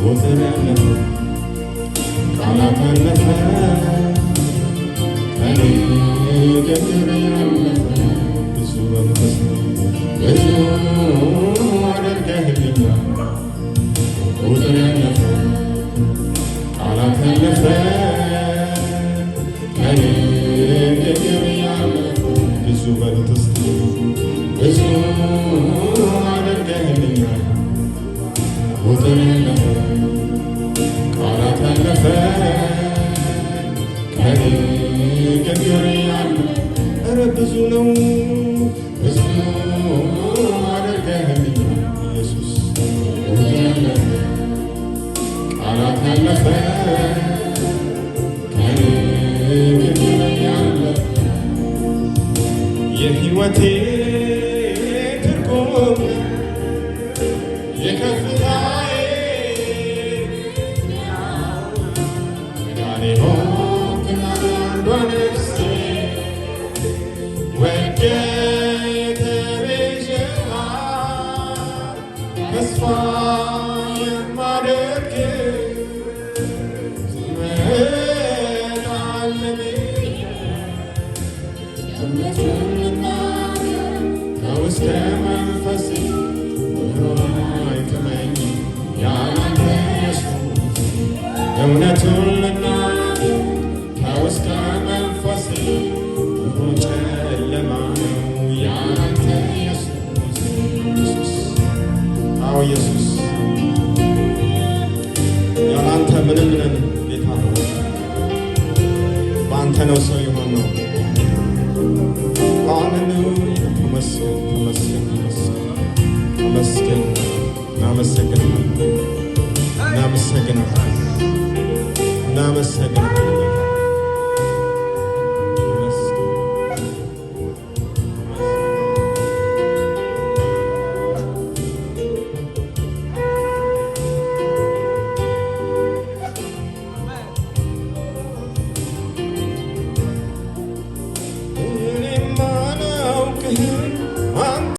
ወተር ያለፈ ቃላት አለፈ ከኔ ገር ያለፈ ብዙ መንፈስ ብዙ አደርገህልኛል ወተር ያለፈ ቃላት ያለፈ ከኔ ገር ያለፈ ብዙ መንፈስ ብዙ አደርገህልኛል ወተር ያለፈ ቃላት ያለፈ ከኔ ገር ያለፈ ኧረ ብዙ ነው ብዙ አደርገህልኛል ኢየሱስ ወተር ያለፈ ቃላት ያለፈ ከኔ ገር ያለፈ የሕይወቴ ትርጉም የከፍታዬ መዳኔ ሆንክና አንዷ ነፍሴ ወደ የተቤዠሃት ተስፋ የማደርግ ትመጣለህ እውነቱን ልናገር ከውስጠ መንፈሴ አይጥመኝ ያላንተ ኢየሱስ እውነቱን ልናገር ከውስጠ መንፈሴ ጨለማ ነው ያላንተ ኢየሱስ አዎ ኢየሱስ ያላንተ ምንም ነን ጌታ በአንተ ነው ሰው የሆነው ሃሌሉያ ተመስገን ተመስገን ተመስገን እናመሰግናለን እናመሰግናለን እናመሰግናለን